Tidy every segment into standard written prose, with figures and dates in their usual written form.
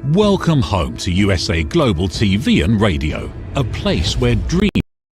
Welcome home to USA Global TV and Radio, a place where dreams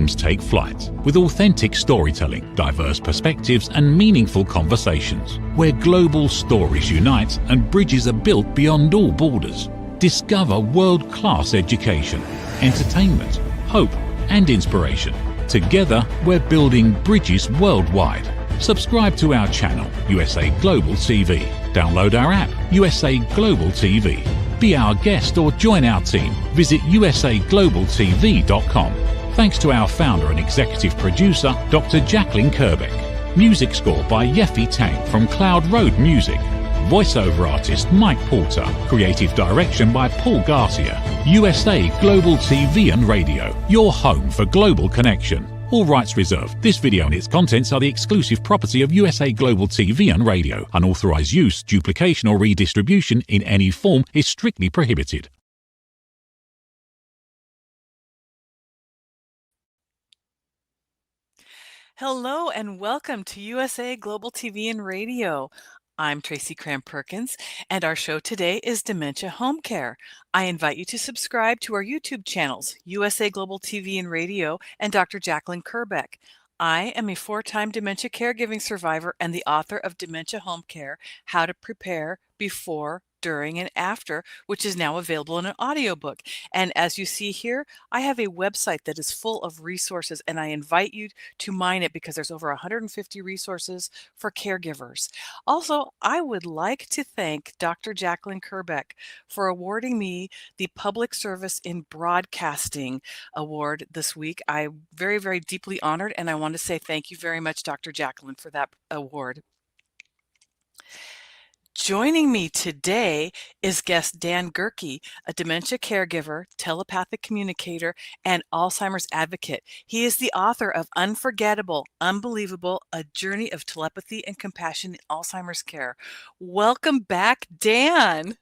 take flight, with authentic storytelling, diverse perspectives and meaningful conversations, where global stories unite and bridges are built beyond all borders. Discover world-class education, entertainment, hope and inspiration. Together, we're building bridges worldwide. Subscribe to our channel, USA Global TV. Download our app, USA Global TV. Be our guest or join our team. Visit usaglobaltv.com. Thanks to our founder and executive producer, Dr. Jacqueline Kerbeck. Music score by Yeffy Tang from Cloud Road Music. Voiceover artist Mike Porter. Creative direction by Paul Garcia. USA Global TV and Radio, your home for global connection. All rights reserved. This video and its contents are the exclusive property of USA Global TV and Radio. Unauthorized use, duplication or redistribution in any form is strictly prohibited. Hello and welcome to USA Global TV and Radio. I'm Tracy Cram Perkins, and our show today is Dementia Home Care. I invite you to subscribe to our YouTube channels, USA Global TV and Radio and Dr. Jacqueline Kerbeck. I am a 4-time dementia caregiving survivor and the author of Dementia Home Care, How to Prepare Before, During, and After, which is now available in an audiobook. And as you see here, I have a website that is full of resources, and I invite you to mine it because there's over 150 resources for caregivers. Also, I would like to thank Dr. Jacqueline Kerbeck for awarding me the Public Service in Broadcasting Award this week. I'm very, very deeply honored, and I want to say thank you very much, Dr. Jacqueline, for that award. Joining me today is guest Dan Goerke, a dementia caregiver, telepathic communicator, and Alzheimer's advocate. He is the author of Unforgettable, Unbelievable, A Journey of Telepathy and Compassion in Alzheimer's Care. Welcome back, Dan.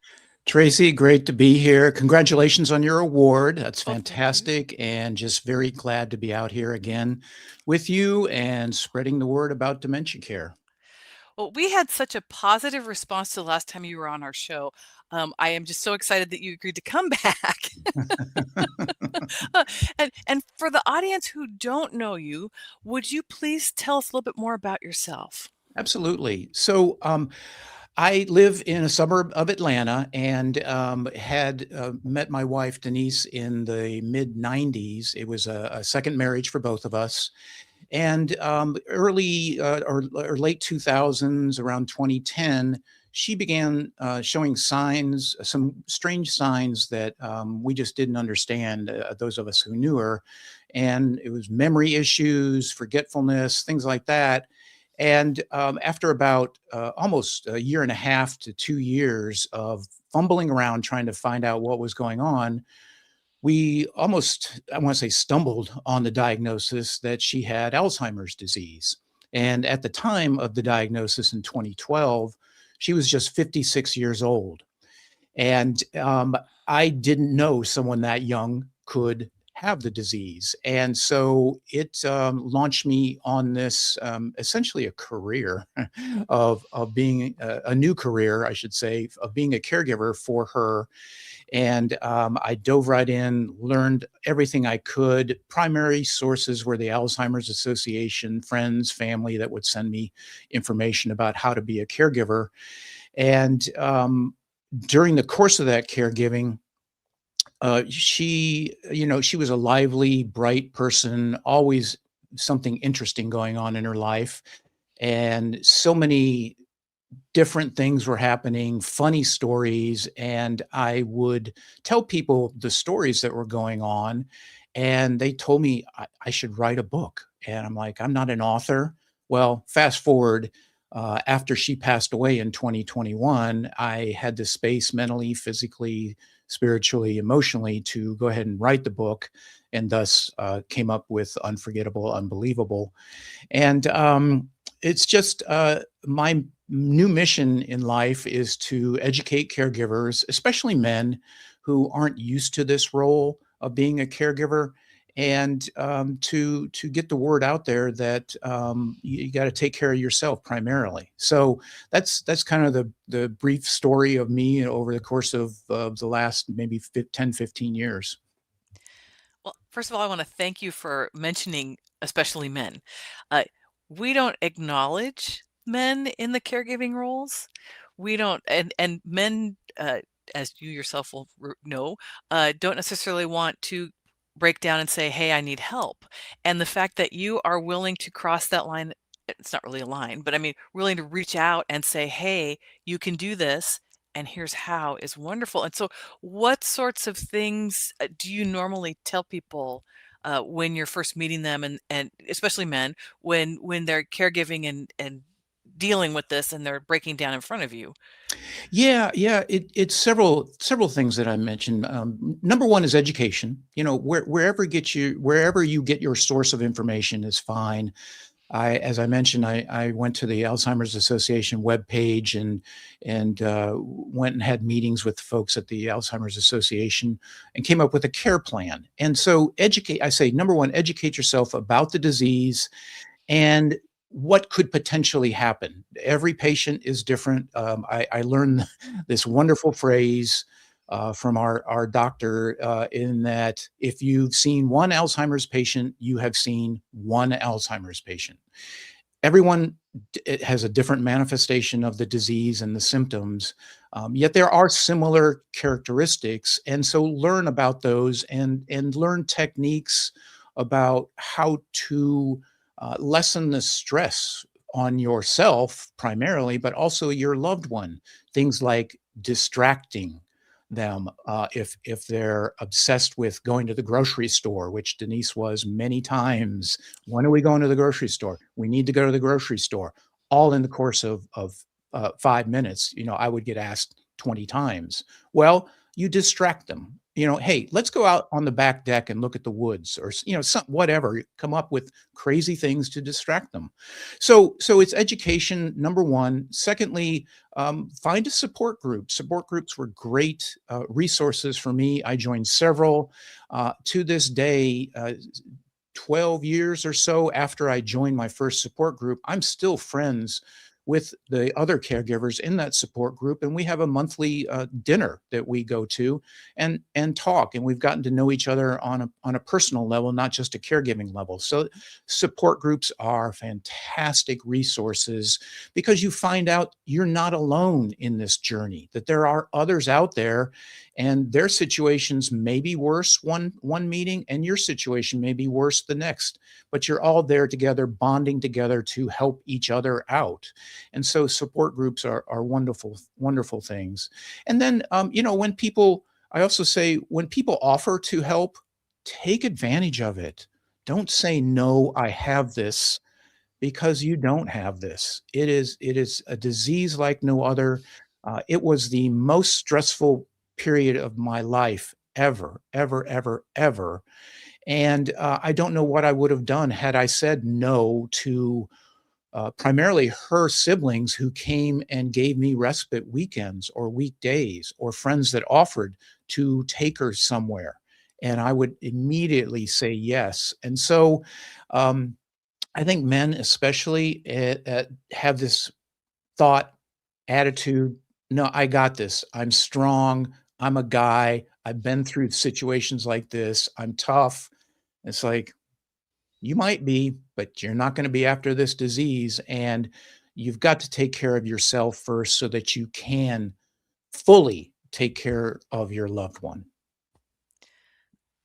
Tracy, great to be here. Congratulations on your award. That's fantastic. And just very glad to be out here again with you and spreading the word about dementia care. Well, we had such a positive response to the last time you were on our show. I am just so excited that you agreed to come back. And for the audience who don't know you, would you please tell us a little bit more about yourself? Absolutely. So I live in a suburb of Atlanta and had met my wife, Denise, in the mid-90s. It was a second marriage for both of us. And early or late 2000s, around 2010, she began showing signs, some strange signs that we just didn't understand, those of us who knew her. And it was memory issues, forgetfulness, things like that. And after about almost a year and a half to 2 years of fumbling around trying to find out what was going on, we almost, I want to say, stumbled on the diagnosis that she had Alzheimer's disease. And at the time of the diagnosis in 2012, she was just 56 years old. And I didn't know someone that young could have the disease. And so it launched me on this essentially a career of being a new career, I should say, of being a caregiver for her. And I dove right in, learned everything I could. Primary sources were the Alzheimer's Association, friends, family that would send me information about how to be a caregiver. And during the course of that caregiving, she was a lively, bright person, always something interesting going on in her life. And so many different things were happening, funny stories, and I would tell people the stories that were going on, and they told me I should write a book. And I'm like, I'm not an author. Well, fast forward, after she passed away in 2021, I had the space mentally, physically, spiritually, emotionally to go ahead and write the book, and thus came up with Unforgettable, Unbelievable. And it's just my new mission in life is to educate caregivers, especially men who aren't used to this role of being a caregiver, and to get the word out there that you got to take care of yourself primarily. So that's kind of the brief story of me over the course of the last maybe 10, 15 years. Well, first of all, I want to thank you for mentioning especially men. Uh, we don't acknowledge men in the caregiving roles. We don't, and men, as you yourself will know, don't necessarily want to break down and say, "Hey, I need help." And the fact that you are willing to cross that line, it's not really a line, but I mean, willing to reach out and say, "Hey, you can do this, and here's how," is wonderful. And so, what sorts of things do you normally tell people when you're first meeting them, and especially men, when they're caregiving and dealing with this and they're breaking down in front of you? Yeah, yeah, it's several things that I mentioned. Number one is education. Wherever you get your source of information is fine. As I mentioned, I went to the Alzheimer's Association webpage and went and had meetings with folks at the Alzheimer's Association and came up with a care plan. And so educate. I say number one, educate yourself about the disease and what could potentially happen. Every patient is different. I learned this wonderful phrase from our doctor in that if you've seen one Alzheimer's patient, you have seen one Alzheimer's patient. Everyone it has a different manifestation of the disease and the symptoms, yet there are similar characteristics. And so learn about those and learn techniques about how to lessen the stress on yourself primarily, but also your loved one. Things like distracting them if they're obsessed with going to the grocery store, which Denise was many times. When are we going to the grocery store? We need to go to the grocery store. All in the course of 5 minutes, I would get asked 20 times. Well, you distract them. Hey, let's go out on the back deck and look at the woods, or whatever. Come up with crazy things to distract them. So it's education, number one. Secondly, find a support group. Support groups were great resources for me. I joined several. To this day, 12 years or so after I joined my first support group, I'm still friends with the other caregivers in that support group, and we have a monthly dinner that we go to and talk, and we've gotten to know each other on a personal level, not just a caregiving level. So support groups are fantastic resources because you find out you're not alone in this journey, that there are others out there and their situations may be worse one meeting and your situation may be worse the next, but you're all there together, bonding together to help each other out. And so support groups are wonderful, wonderful things. And then, I also say when people offer to help, take advantage of it. Don't say, no, I have this, because you don't have this. It is a disease like no other. It was the most stressful period of my life ever, ever, ever, ever. And I don't know what I would have done had I said no to primarily her siblings who came and gave me respite weekends or weekdays, or friends that offered to take her somewhere. And I would immediately say yes. And so I think men, especially, have this thought, attitude, no, I got this. I'm strong. I'm a guy. I've been through situations like this. I'm tough. It's like, you might be, but you're not going to be after this disease. And you've got to take care of yourself first so that you can fully take care of your loved one.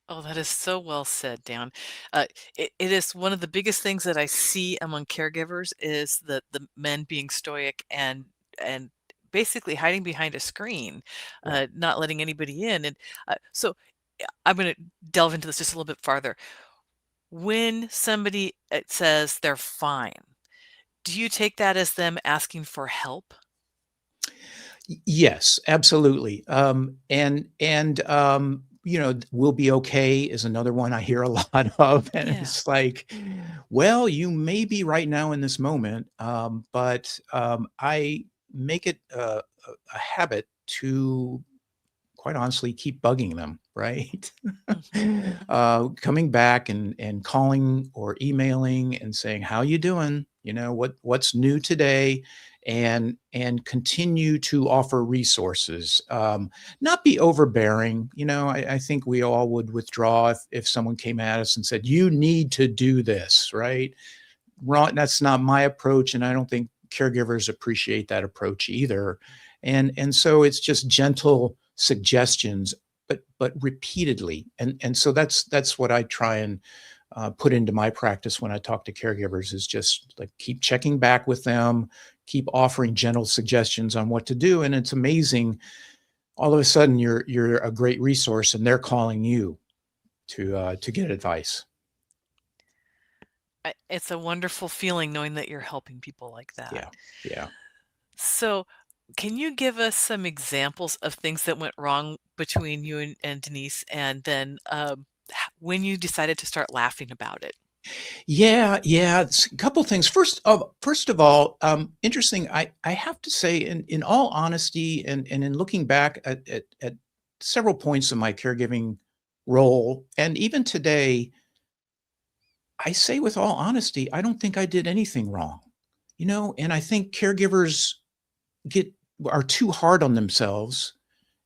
Oh, that is so well said, Dan. It is one of the biggest things that I see among caregivers is the men being stoic and basically hiding behind a screen, Yeah. not letting anybody in. And so I'm going to delve into this just a little bit farther. When somebody says they're fine, do you take that as them asking for help? Yes, absolutely. We'll be okay is another one I hear a lot of. And Yeah. it's like, well, you may be right now in this moment, but I make it a habit to quite honestly keep bugging them, right? Mhm. Coming back and calling or emailing and saying, "How you doing? You know, what's new today?" And continue to offer resources. Not be overbearing. You know, I think we all would withdraw if someone came at us and said, "You need to do this," right? Wrong. That's not my approach, and I don't think caregivers appreciate that approach either. And so it's just gentle suggestions, but repeatedly. And so that's what I try and put into my practice when I talk to caregivers, is just like keep checking back with them, keep offering gentle suggestions on what to do. And it's amazing. All of a sudden, you're a great resource, and they're calling you to get advice. It's a wonderful feeling knowing that you're helping people like that. Yeah, yeah. So, can you give us some examples of things that went wrong between you and Denise, and then when you decided to start laughing about it? Yeah, yeah. It's a couple things. First of all, interesting. I have to say, in all honesty, and in looking back at several points in my caregiving role, and even today, I say with all honesty, I don't think I did anything wrong. You know, and I think caregivers get are too hard on themselves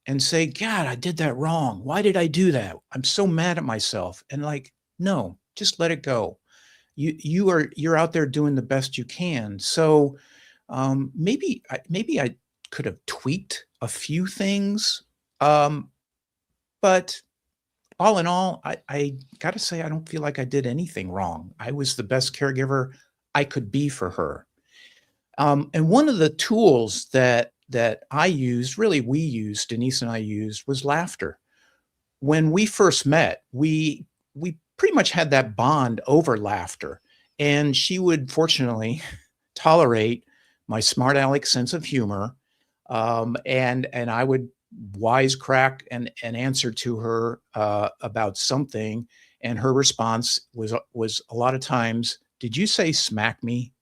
and say, "God, I did that wrong. Why did I do that? I'm so mad at myself." And like, no, just let it go. You're out there doing the best you can. So maybe I could have tweaked a few things, um, but all in all, I got to say I don't feel like I did anything wrong. I was the best caregiver I could be for her. And one of the tools that I used, really we used, Denise and I used, was laughter. When we first met, we pretty much had that bond over laughter. And she would fortunately tolerate my smart aleck sense of humor. And I would wisecrack and answer to her about something. And her response was a lot of times, "Did you say smack me?"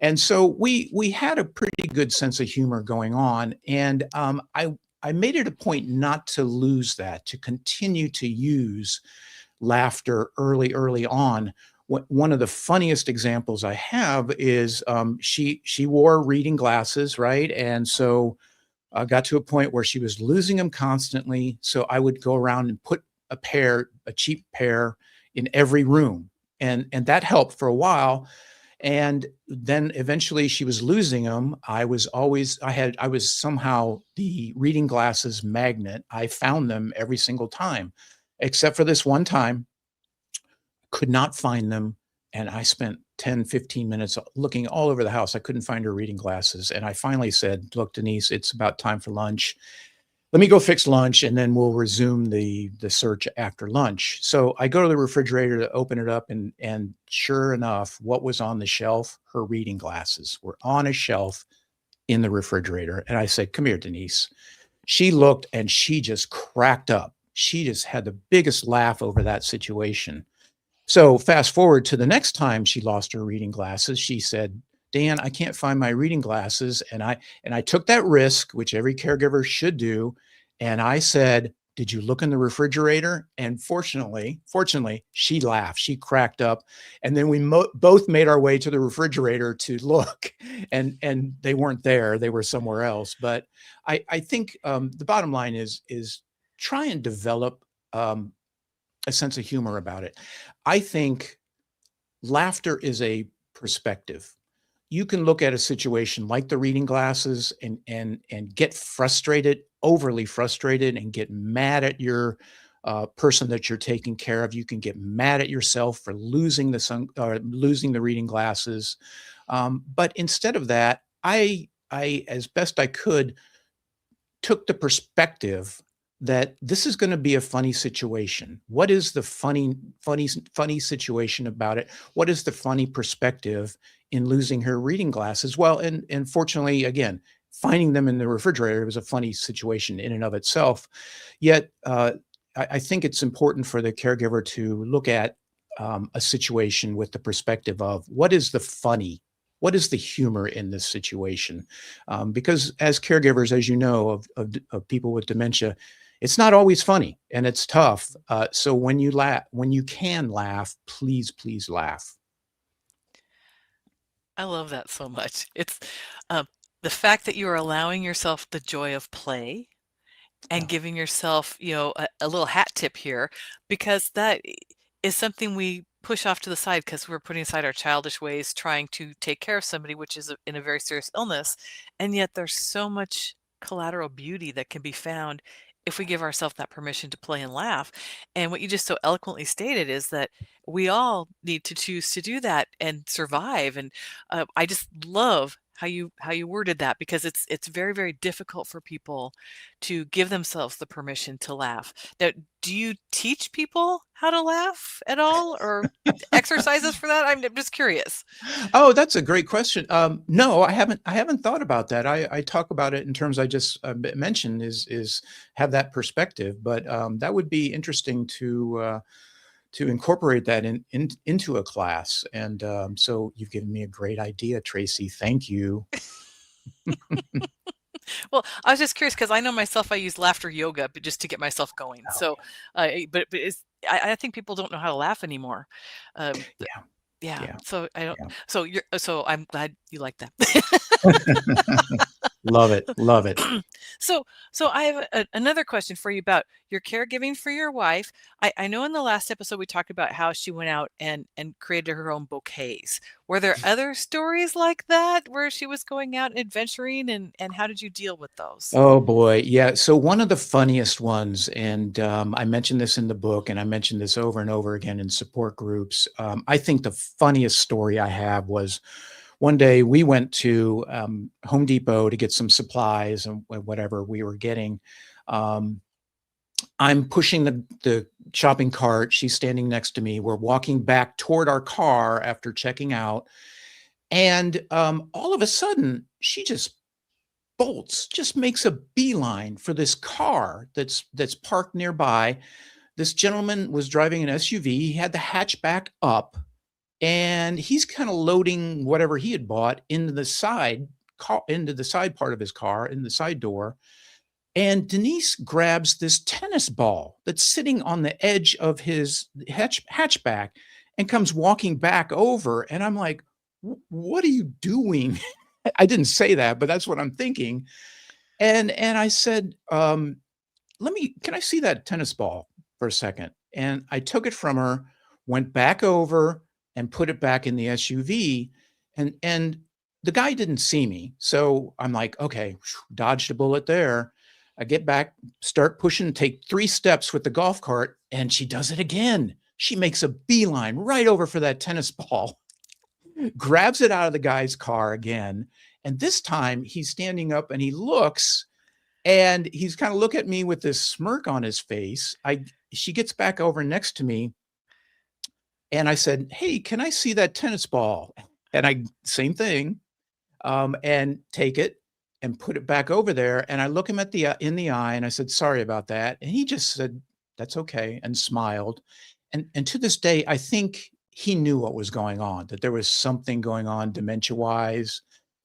And so we had a pretty good sense of humor going on. And I made it a point not to lose that, to continue to use laughter early on. One of the funniest examples I have is she wore reading glasses, right? And so I got to a point where she was losing them constantly. So I would go around and put a cheap pair, in every room, and that helped for a while. And then eventually she was losing them. I was somehow the reading glasses magnet. I found them every single time, except for this one time, could not find them. And I spent 10, 15 minutes looking all over the house. I couldn't find her reading glasses. And I finally said, "Look, Denise, it's about time for lunch. Let me go fix lunch, and then we'll resume the search after lunch." So I go to the refrigerator to open it up, and sure enough, what was on the shelf? Her reading glasses were on a shelf in the refrigerator. And I said, "Come here, Denise." She looked and she just cracked up. She just had the biggest laugh over that situation. So fast forward to the next time she lost her reading glasses, she said, "Dan, I can't find my reading glasses." And I took that risk, which every caregiver should do. And I said, "Did you look in the refrigerator?" And fortunately, she laughed. She cracked up. And then we both made our way to the refrigerator to look, and they weren't there. They were somewhere else. But I think the bottom line is try and develop a sense of humor about it. I think laughter is a perspective. You can look at a situation like the reading glasses and get frustrated, overly frustrated, and get mad at your person that you're taking care of. You can get mad at yourself for losing the reading glasses. But instead of that, I as best I could took the perspective that this is going to be a funny situation. What is the funny situation about it? What is the funny perspective in losing her reading glasses? Well, and fortunately, again, finding them in the refrigerator was a funny situation in and of itself. Yet, I think it's important for the caregiver to look at a situation with the perspective of what is the funny what is the humor in this situation? Because as caregivers, as you know, of people with dementia, it's not always funny and it's tough. So when you laugh, when you can laugh, please, please laugh. I love that so much. It's uh, the fact that you are allowing yourself the joy of play and Yeah. giving yourself, a little hat tip here, because that is something we push off to the side because we're putting aside our childish ways, trying to take care of somebody, which is in a very serious illness. And yet there's so much collateral beauty that can be found if we give ourselves that permission to play and laugh. And what you just so eloquently stated is that we all need to choose to do that and survive. And I just love how you worded that, because it's very, very difficult for people to give themselves the permission to laugh. Now, do you teach people how to laugh at all, or exercises for that? I'm just curious. Oh, that's a great question. No, I haven't. I haven't thought about that. I talk about it in terms I just mentioned is have that perspective, but that would be interesting to incorporate that into a class. And so you've given me a great idea, Tracy. Thank you. Well, I was just curious because I know myself, I use laughter yoga, but just to get myself going. Oh, So, but I think people don't know how to laugh anymore. yeah, Yeah. yeah, So I don't. yeah. So I'm glad you like that. Love it. Love it. So, so I have another question for you about your caregiving for your wife. I know in the last episode we talked about how she went out and created her own bouquets. Were there other stories like that where she was going out and adventuring, and how did you deal with those? Oh boy, yeah. So one of the funniest ones, and I mentioned this in the book, and I mentioned this over and over again in support groups. I think the funniest story I have was one day we went to Home Depot to get some supplies and whatever we were getting. Um, I'm pushing the shopping cart. She's standing next to me. We're walking back toward our car after checking out, and all of a sudden, she just bolts, just makes a beeline for this car that's parked nearby. This gentleman was driving an SUV. He had the hatchback up, and he's kind of loading whatever he had bought into the side car, into the side part of his car, in the side door. And Denise grabs this tennis ball that's sitting on the edge of his hatchback and comes walking back over. And I'm like, what are you doing? I didn't say that, but that's what I'm thinking. And I said, can I see that tennis ball for a second? And I took it from her, went back over and put it back in the SUV. And the guy didn't see me. So I'm like, okay, dodged a bullet there. I get back, start pushing, take 3 steps with the golf cart, and she does it again. She makes a beeline right over for that tennis ball, grabs it out of the guy's car again. And this time he's standing up and he looks, and he's kind of look at me with this smirk on his face. She gets back over next to me, and I said, "Hey, can I see that tennis ball?" And same thing, and take it and put it back over there. And I look him in the eye, and I said, "Sorry about that." And he just said, "That's okay," and smiled. And to this day, I think he knew what was going on, that there was something going on dementia-wise,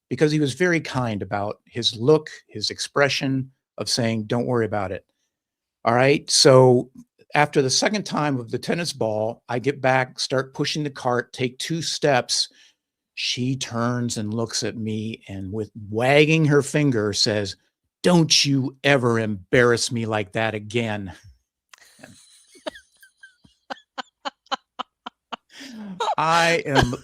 because he was very kind about his look, his expression of saying, "Don't worry about it." All right. So after the second time of the tennis ball, I get back, start pushing the cart, take 2 steps. She turns and looks at me and with wagging her finger says, "Don't you ever embarrass me like that again." I am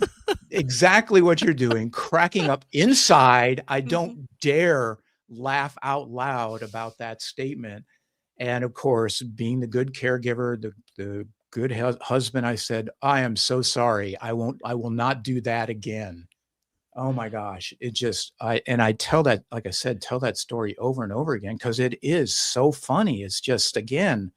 exactly what you're doing, cracking up inside. I Mhm. don't dare laugh out loud about that statement. And of course, being the good caregiver, the good husband, I said, "I am so sorry. I will not do that again." Oh my gosh. It just, I tell that, like I said, tell that story over and over again because it is so funny. It's just, again,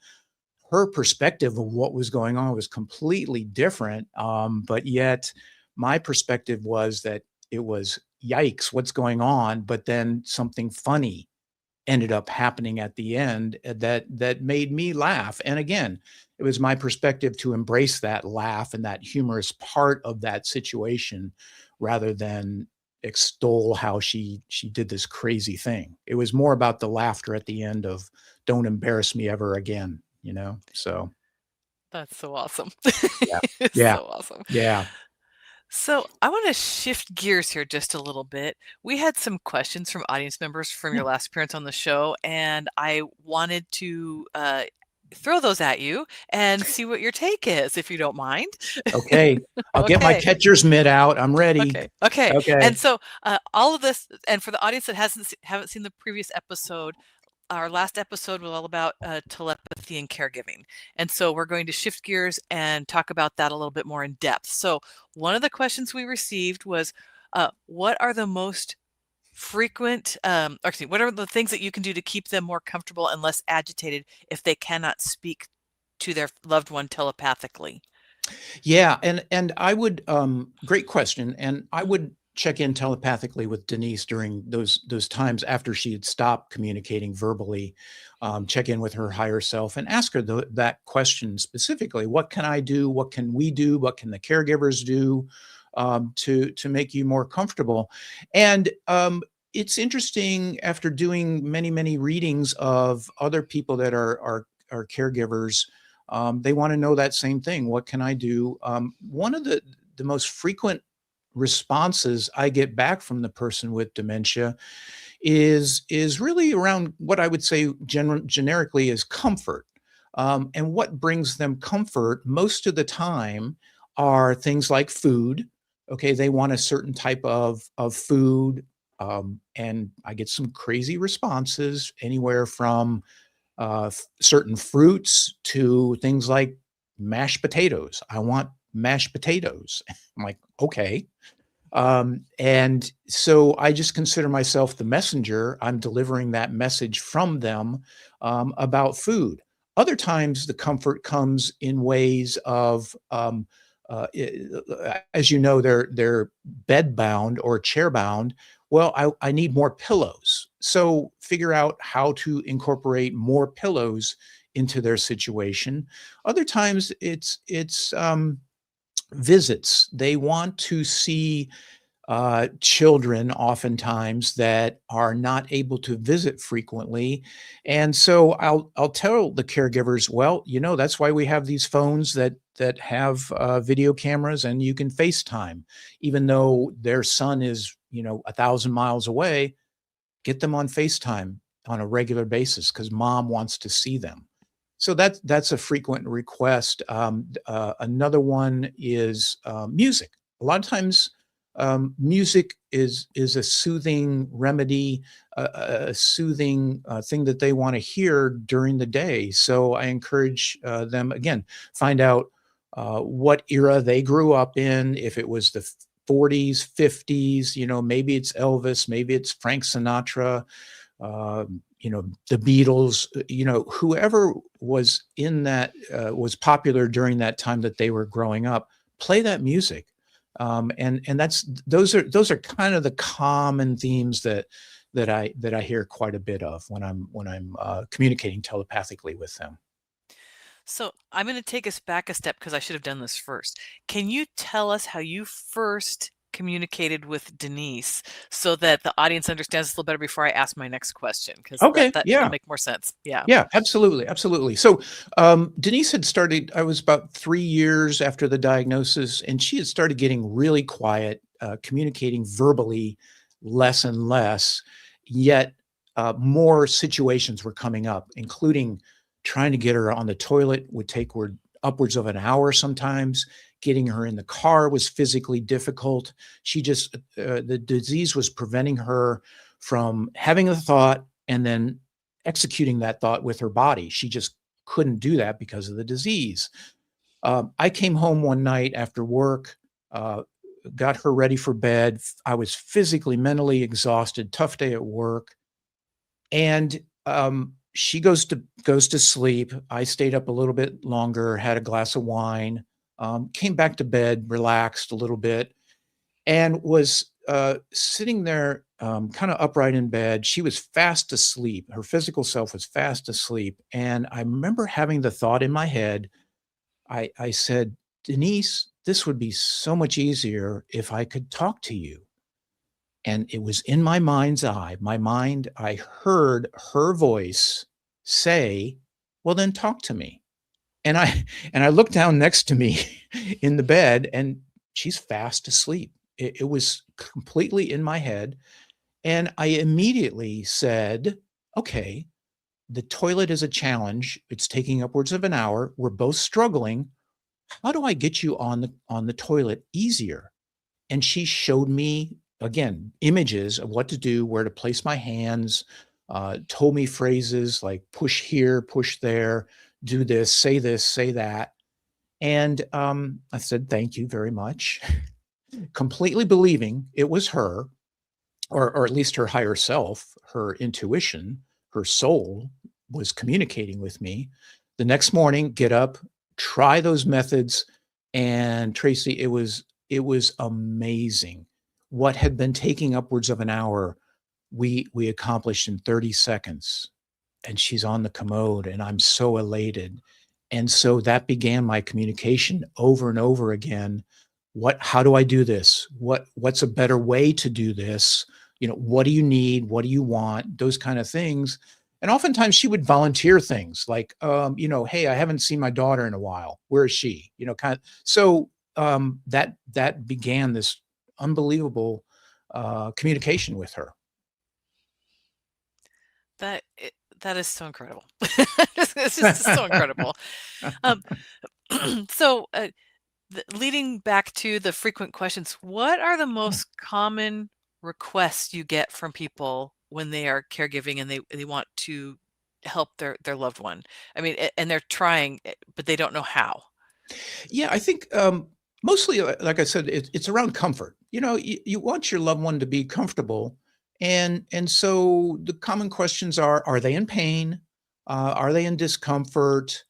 her perspective of what was going on was completely different. But yet my perspective was that it was yikes, what's going on? But then something funny ended up happening at the end that made me laugh. And again, it was my perspective to embrace that laugh and that humorous part of that situation rather than extol how she did this crazy thing. It was more about the laughter at the end of "Don't embarrass me ever again," you know? So, That's so awesome. yeah. It's Yeah. so awesome. Yeah. So I want to shift gears here just a little bit. We had some questions from audience members from your Yeah. last appearance on the show, and I wanted to throw those at you and see what your take is, if you don't mind. Okay. I'll get my Okay. catcher's mitt out. I'm ready. Okay. Okay. Okay. And so all of this, and for the audience that haven't seen the previous episode, our last episode was all about telepathy and caregiving. And so we're going to shift gears and talk about that a little bit more in depth. So one of the questions we received was, what are the most frequent, what are the things that you can do to keep them more comfortable and less agitated if they cannot speak to their loved one telepathically? Yeah, and I would great question, and I would check in telepathically with Denise during those times after she had stopped communicating verbally. Check in with her higher self and ask her that question specifically: What can I do? What can we do? What can the caregivers do to make you more comfortable? And it's interesting after doing many readings of other people that are caregivers. They want to know that same thing. What can I do? One of the most frequent responses I get back from the person with dementia is really around what I would say generically is comfort. And what brings them comfort most of the time are things like food. Okay, they want a certain type of food, and I get some crazy responses anywhere from certain fruits to things like mashed potatoes. I want mashed potatoes. I'm like, okay. And so I just consider myself the messenger. I'm delivering that message from them about food. Other times, the comfort comes in ways of, as you know, they're bed bound or chair bound. Well, I need more pillows. So figure out how to incorporate more pillows into their situation. Other times, it's visits. They want to see children oftentimes that are not able to visit frequently. And so I'll tell the caregivers, well, you know, that's why we have these phones that have video cameras and you can FaceTime, even though their son is, you know, 1,000 miles away. Get them on FaceTime on a regular basis because mom wants to see them. So that's a frequent request. Another one is music. A lot of times, music is a soothing remedy, a soothing thing that they want to hear during the day. So I encourage them again, find out what era they grew up in. If it was the 40s, 50s, you know, maybe it's Elvis, maybe it's Frank Sinatra, you know, the Beatles, you know, whoever was in that was popular during that time that they were growing up, play that music. And those are kind of the common themes that I hear quite a bit of when I'm communicating telepathically with them. So I'm going to take us back a step because I should have done this first. Can you tell us how you first communicated with Denise so that the audience understands this a little better before I ask my next question? Because Okay, that'll yeah. make more sense. Yeah. Yeah, absolutely, absolutely. So, Denise had started, I was about 3 years after the diagnosis, and she had started getting really quiet, communicating verbally less and less, yet, more situations were coming up, including trying to get her on the toilet would take her upwards of an hour sometimes. Getting her in the car was physically difficult. She just, the disease was preventing her from having a thought and then executing that thought with her body. She just couldn't do that because of the disease. I came home one night after work, uh, got her ready for bed. I was physically, mentally exhausted, tough day at work, and she goes to sleep. I stayed up a little bit longer, had a glass of wine, came back to bed, relaxed a little bit, and was sitting there kind of upright in bed. She was fast asleep. Her physical self was fast asleep. And I remember having the thought in my head. I said, Denise, this would be so much easier if I could talk to you. And it was in my mind's eye, my mind, I heard her voice say, well, then talk to me. And I and I looked down next to me in the bed, and she's fast asleep. It was completely in my head. And I immediately said, okay, the toilet is a challenge. It's taking upwards of an hour. We're both struggling. How do I get you on the toilet easier? And she showed me, again, images of what to do, where to place my hands, told me phrases like push here, push there, do this, say that. And I said, thank you very much, completely believing it was her, or at least her higher self, her intuition, her soul was communicating with me. The next morning, get up, try those methods, and Tracy, it was amazing. What had been taking upwards of an hour, we accomplished in 30 seconds. And she's on the commode, and I'm so elated. And so that began my communication over and over again. How do I do this? What's a better way to do this? What do you need? What do you want? Those kind of things. And oftentimes she would volunteer things like, hey, I haven't seen my daughter in a while. Where is she? Kind of. So that began this unbelievable communication with her. That is so incredible. It's just so incredible. Um, so, leading back to the frequent questions, what are the most common requests you get from people when they are caregiving and they want to help their loved one? I mean, and they're trying, but they don't know how. Yeah, I think mostly, like I said, it's around comfort. You want your loved one to be comfortable, and so the common questions are they in pain? Are they in discomfort?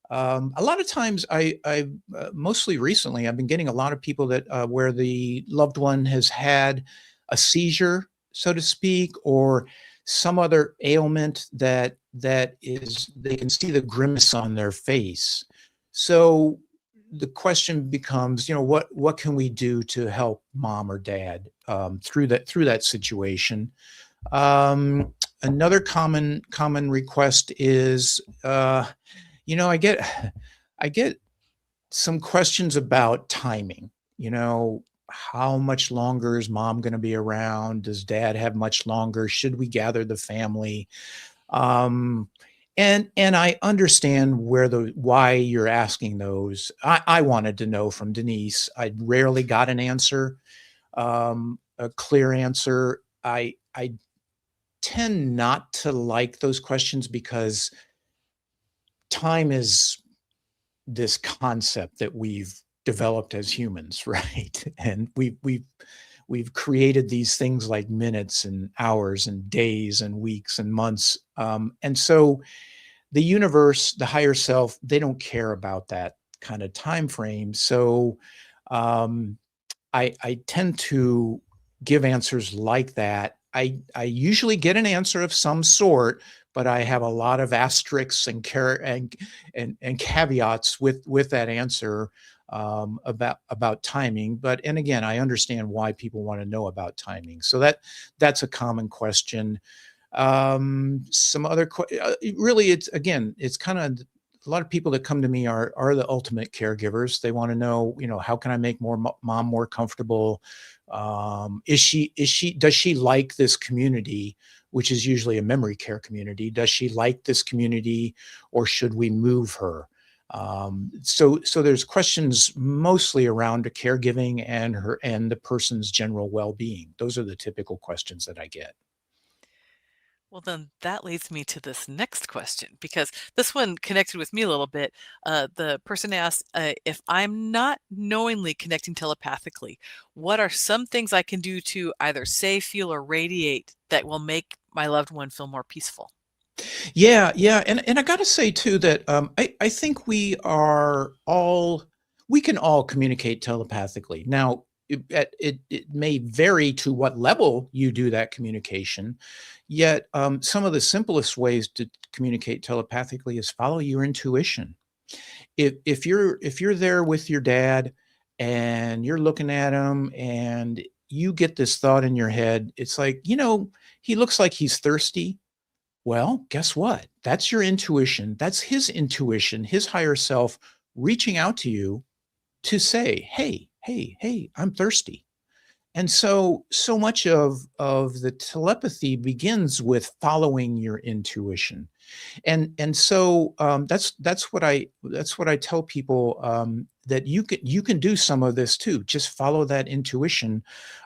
A lot of times, I mostly recently, I've been getting a lot of people that where the loved one has had a seizure, so to speak, or some other ailment that is they can see the grimace on their face. So the question becomes, what can we do to help mom or dad through that situation? Another common request is, I get some questions about timing. How much longer is mom going to be around? Does dad have much longer? Should we gather the family? Um, and I understand why you're asking those. I wanted to know from Denise. I rarely got an answer, a clear answer. I tend not to like those questions because time is this concept that we've developed as humans, right? And we've created these things like minutes and hours and days and weeks and months. And so the universe, the higher self, they don't care about that kind of time frame. So um, I tend to give answers like that. I usually get an answer of some sort, but I have a lot of asterisks and caveats with that answer about timing. And again, I understand why people want to know about timing. So that's a common question. Some other really, it's kind of a lot of people that come to me are the ultimate caregivers. They want to know, how can I make mom more comfortable? Does she like this community, which is usually a memory care community? Does she like this community, or should we move her? So there's questions mostly around the caregiving and the person's general well-being. Those are the typical questions that I get. Well, then that leads me to this next question, because this one connected with me a little bit. The person asked, if I'm not knowingly connecting telepathically, what are some things I can do to either say, feel, or radiate that will make my loved one feel more peaceful? Yeah, yeah, and I gotta say too that I think we can all communicate telepathically. Now, it may vary to what level you do that communication. Yet, some of the simplest ways to communicate telepathically is follow your intuition. If you're there with your dad, and you're looking at him and you get this thought in your head. It's like, he looks like he's thirsty. Well, guess what? That's your intuition. That's his intuition, his higher self reaching out to you to say, hey, hey, hey, I'm thirsty. And so much of the telepathy begins with following your intuition. And so that's what I tell people, that you can do some of this too. Just follow that intuition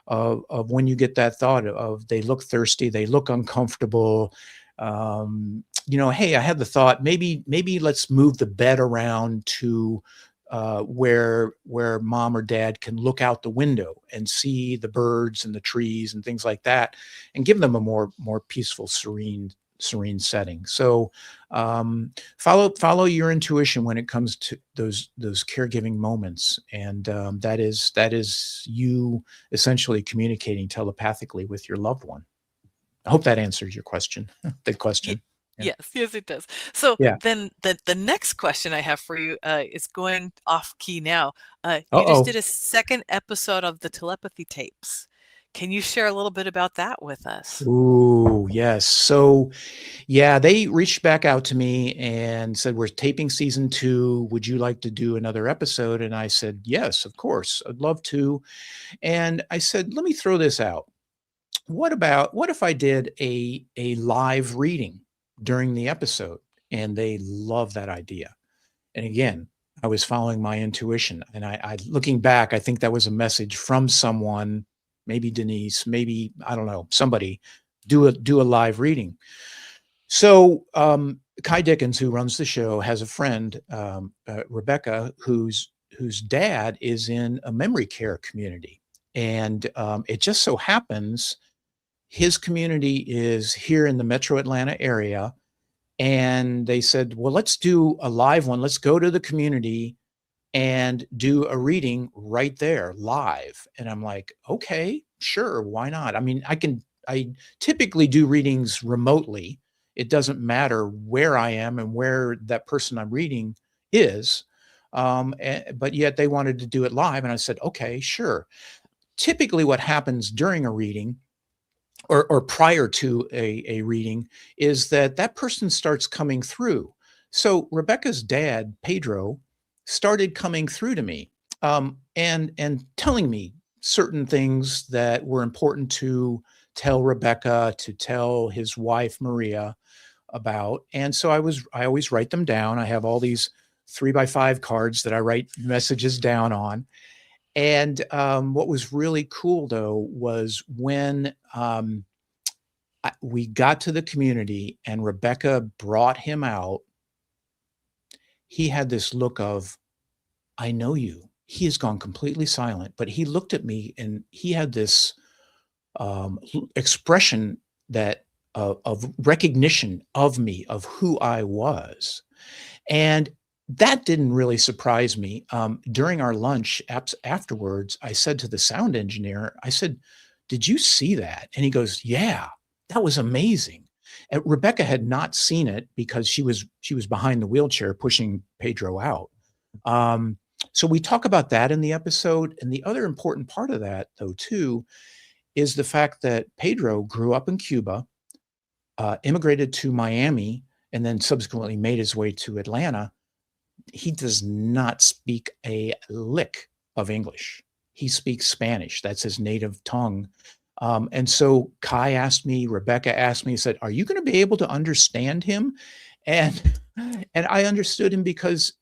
of when you get that thought of they look thirsty, they look uncomfortable. Hey, I had the thought, maybe let's move the bed around to where mom or dad can look out the window and see the birds and the trees and things like that, and give them a more peaceful, serene setting. So follow your intuition when it comes to those caregiving moments, and that is you essentially communicating telepathically with your loved one. I hope that answers your question. The question. Yeah. Yes, it does. So Yeah. then the next question I have for you is going off key now. You just Uh-oh. did a second episode of the telepathy tapes. Can you share a little bit about that with us? Ooh, yes. So, yeah, they reached back out to me and said, we're taping season 2. Would you like to do another episode? And I said, yes, of course. I'd love to. And I said, let me throw this out. What if I did a live reading during the episode? And they love that idea. And again, I was following my intuition. And I looking back, I think that was a message from someone, maybe Denise, maybe, I don't know, somebody, do a live reading. So Kai Dickens, who runs the show, has a friend, Rebecca, whose dad is in a memory care community. And it just so happens his community is here in the metro Atlanta area. And they said, well, let's do a live one. Let's go to the community and do a reading right there live. And I'm like, okay, sure. Why not? I mean, I typically do readings remotely. It doesn't matter where I am and where that person I'm reading is. But yet they wanted to do it live. And I said, okay, sure. Typically what happens during a reading or prior to a reading is that person starts coming through. So Rebecca's dad, Pedro, started coming through to me, and telling me certain things that were important to tell Rebecca, to tell his wife Maria about. And so I always write them down. I have all these 3x5 cards that I write messages down on. And what was really cool, though, was when we got to the community and Rebecca brought him out, he had this look of, I know you. He has gone completely silent, but he looked at me and he had this expression that of recognition of me, of who I was. And that didn't really surprise me. During our lunch afterwards, I said to the sound engineer, I said, did you see that? And he goes, yeah, that was amazing. And Rebecca had not seen it because she was behind the wheelchair pushing Pedro out. So we talk about that in the episode. And the other important part of that, though, too, is the fact that Pedro grew up in Cuba, immigrated to Miami, and then subsequently made his way to Atlanta. He does not speak a lick of English. He speaks Spanish. That's his native tongue. And so Kai asked me, Rebecca asked me, said, are you going to be able to understand him? And I understood him because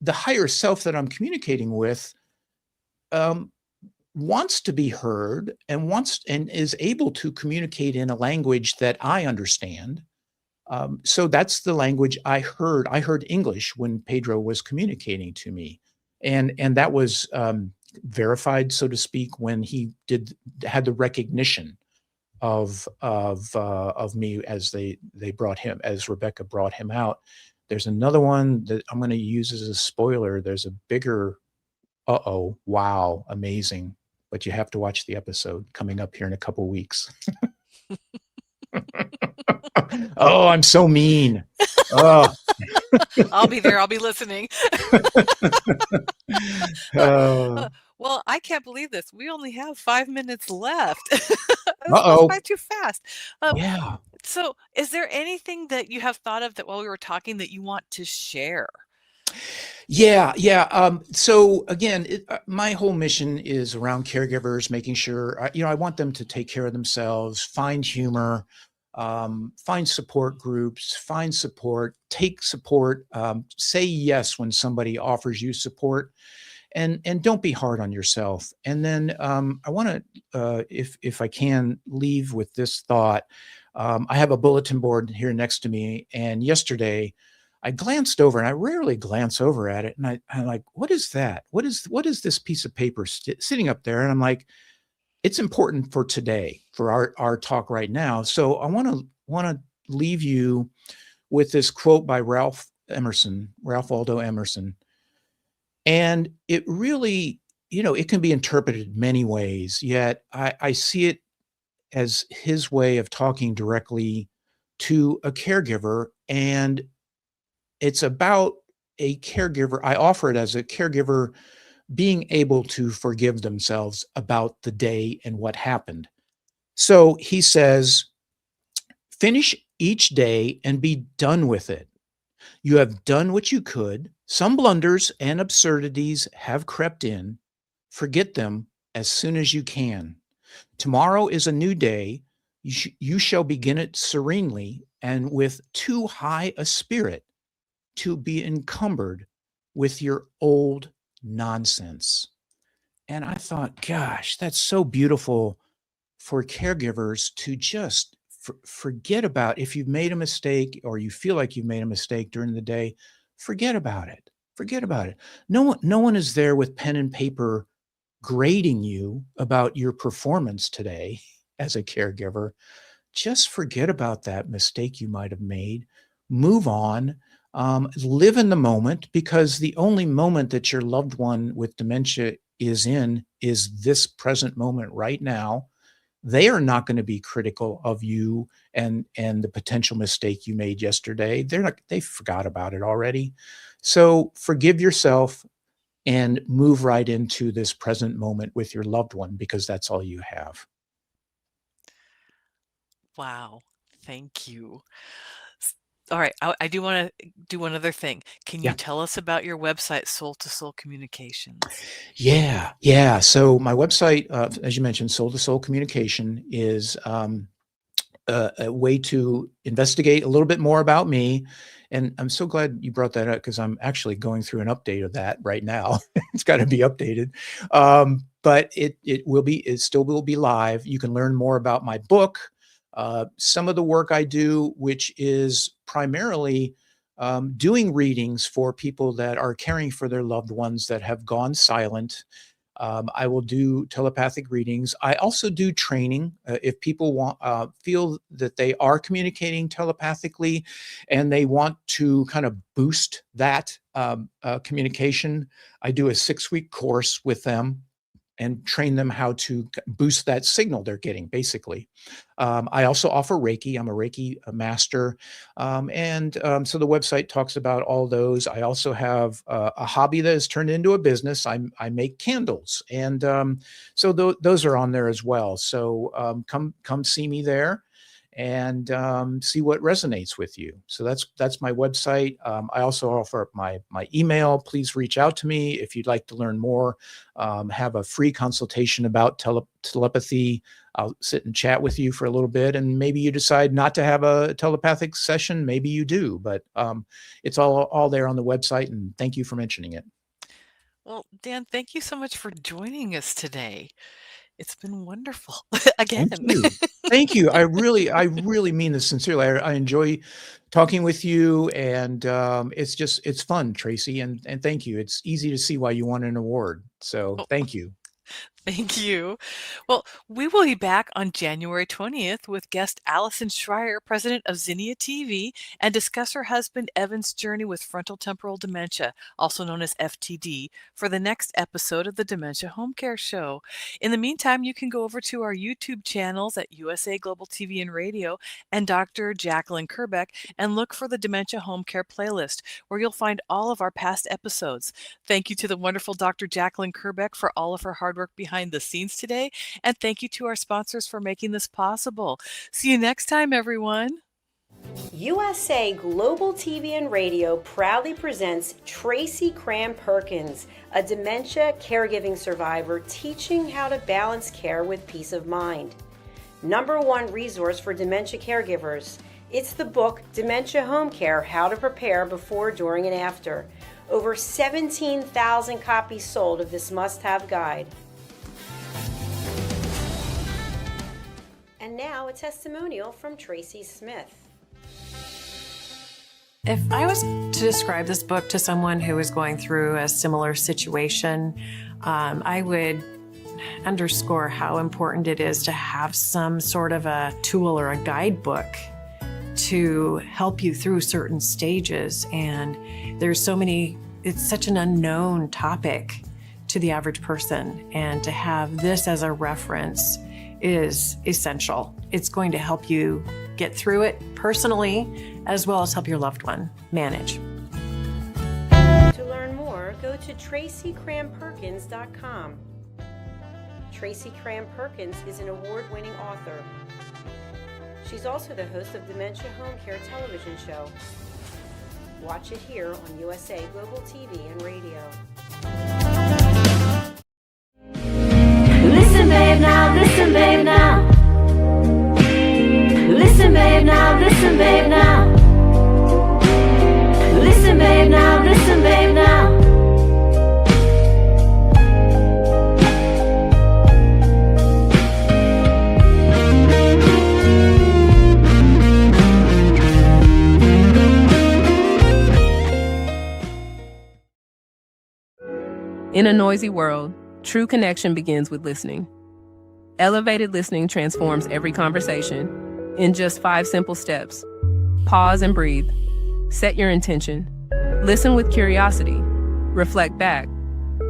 the higher self that I'm communicating with wants to be heard and is able to communicate in a language that I understand. So that's the language I heard. I heard English when Pedro was communicating to me. And that was verified, so to speak, when he had the recognition of me as as Rebecca brought him out. There's another one that I'm going to use as a spoiler. There's a bigger, wow, amazing. But you have to watch the episode coming up here in a couple weeks. Oh, I'm so mean. Oh. I'll be there. I'll be listening. Uh, Uh, well, I can't believe this. We only have 5 minutes left. This goes uh-oh. by too fast. Um, Yeah. so, is there anything that you have thought of that while we were talking that you want to share? Yeah, yeah. So again, my whole mission is around caregivers, making sure, I want them to take care of themselves, find humor, find support groups, find support, take support, say yes when somebody offers you support, and don't be hard on yourself. And then I want to, if I can, leave with this thought. I have a bulletin board here next to me, and yesterday I glanced over, and I rarely glance over at it, and I'm like, what is that? What is this piece of paper sitting up there? And I'm like, it's important for today, for our talk right now. So I want to leave you with this quote by Ralph Waldo Emerson. And it really, it can be interpreted many ways, yet I see it as his way of talking directly to a caregiver. And it's about a caregiver. I offer it as a caregiver being able to forgive themselves about the day and what happened. So he says, finish each day and be done with it. You have done what you could. Some blunders and absurdities have crept in. Forget them as soon as you can. Tomorrow is a new day. You shall begin it serenely and with too high a spirit to be encumbered with your old nonsense. And I thought, gosh, that's so beautiful for caregivers to just forget about. If you've made a mistake or you feel like you've made a mistake during the day, forget about it. Forget about it. No one is there with pen and paper grading you about your performance today as a caregiver. Just forget about that mistake you might have made. Move on. Live in the moment, because the only moment that your loved one with dementia is in is this present moment right now. They are not going to be critical of you and the potential mistake you made yesterday. They forgot about it already. So forgive yourself and move right into this present moment with your loved one, because that's all you have. Wow. Thank you. All right. I do want to do one other thing. Can you Yeah. tell us about your website, Soul to Soul Communications? Yeah. Yeah. So my website, as you mentioned, Soul to Soul Communication, is a way to investigate a little bit more about me. And I'm so glad you brought that up, because I'm actually going through an update of that right now. It's got to be updated. But it still will be live. You can learn more about my book, some of the work I do, which is primarily doing readings for people that are caring for their loved ones that have gone silent. I will do telepathic readings. I also do training. If people feel that they are communicating telepathically and they want to kind of boost that communication, I do a 6-week course with them and train them how to boost that signal they're getting, basically. I also offer Reiki. I'm a Reiki master. So the website talks about all those. I also have a hobby that has turned into a business. I make candles. And so those are on there as well. So come see me there and see what resonates with you. So that's my website. I also offer my email. Please reach out to me if you'd like to learn more. Have a free consultation about telepathy. I'll sit and chat with you for a little bit, and maybe you decide not to have a telepathic session. Maybe you do, but it's all there on the website. And thank you for mentioning it. Well, Dan, thank you so much for joining us today. It's been wonderful Thank again. you. Thank you. I really mean this sincerely. I enjoy talking with you, and it's fun, Tracy. And thank you. It's easy to see why you won an award. So Oh, thank you. Thank you. Well, we will be back on January 20th with guest Allison Schreier, president of Zinnia TV, and discuss her husband Evan's journey with frontal temporal dementia, also known as FTD, for the next episode of the Dementia Home Care Show. In the meantime, you can go over to our YouTube channels at USA Global TV and Radio and Dr. Jacqueline Kerbeck and look for the Dementia Home Care playlist, where you'll find all of our past episodes. Thank you to the wonderful Dr. Jacqueline Kerbeck for all of her hard work behind the scenes today. And thank you to our sponsors for making this possible. See you next time, everyone. USA Global TV and Radio proudly presents Tracy Cram Perkins, a dementia caregiving survivor teaching how to balance care with peace of mind. #1 resource for dementia caregivers. It's the book Dementia Home Care, How to Prepare Before, During, and After. Over 17,000 copies sold of this must-have guide. And now a testimonial from Tracy Smith. If I was to describe this book to someone who is going through a similar situation, I would underscore how important it is to have some sort of a tool or a guidebook to help you through certain stages. And there's so many, it's such an unknown topic to the average person. And to have this as a reference is essential. It's going to help you get through it personally, as well as help your loved one manage. To learn more, go to tracycramperkins.com. Tracy Cram Perkins is an award-winning author. She's also the host of Dementia Home Care television show. Watch it here on USA Global TV and Radio. Listen, babe, now, listen, babe, now. Listen, babe, now, listen, babe, now. Listen, babe, now, listen, babe, now. In a noisy world, true connection begins with listening. Elevated listening transforms every conversation in just 5 simple steps. Pause and breathe. Set your intention. Listen with curiosity. Reflect back.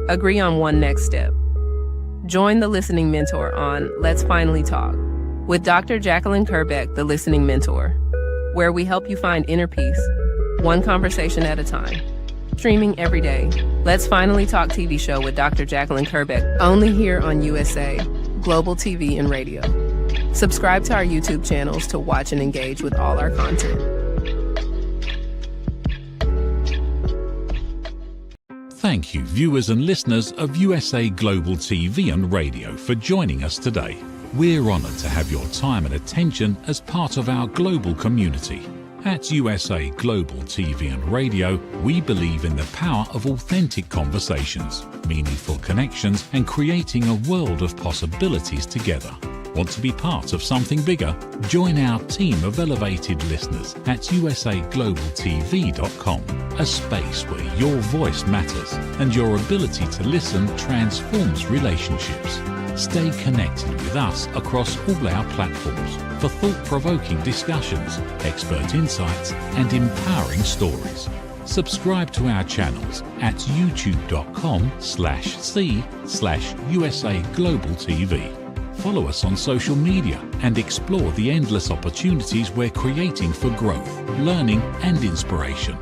Agree on one next step. Join the Listening Mentor on Let's Finally Talk with Dr. Jacqueline Kerbeck, the Listening Mentor, where we help you find inner peace, one conversation at a time. Streaming every day. Let's Finally Talk TV show with Dr. Jacqueline Kerbeck, only here on USA Global TV and Radio. Subscribe to our YouTube channels to watch and engage with all our content. Thank you, viewers and listeners of USA Global TV and Radio, for joining us today. We're honored to have your time and attention as part of our global community. At USA Global TV and Radio, we believe in the power of authentic conversations, meaningful connections, and creating a world of possibilities together. Want to be part of something bigger? Join our team of elevated listeners at usaglobaltv.com, a space where your voice matters and your ability to listen transforms relationships. Stay connected with us across all our platforms for thought-provoking discussions, expert insights, and empowering stories. Subscribe to our channels at youtube.com/c/USA Global TV. Follow us on social media and explore the endless opportunities we're creating for growth, learning, and inspiration.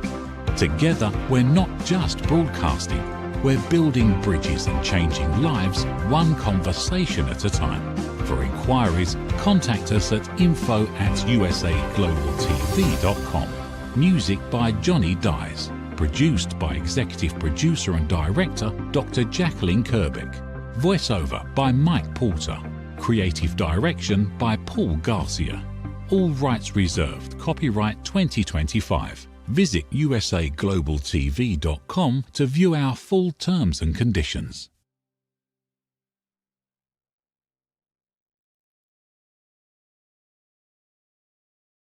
Together, we're not just broadcasting, we're building bridges and changing lives one conversation at a time. For inquiries, contact us at info@usaglobaltv.com. Music by Johnny Dies. Produced by executive producer and director Dr. Jacqueline Kerbeck. Voiceover by Mike Porter. Creative direction by Paul Garcia. All rights reserved. Copyright 2025. Visit usaglobaltv.com to view our full terms and conditions.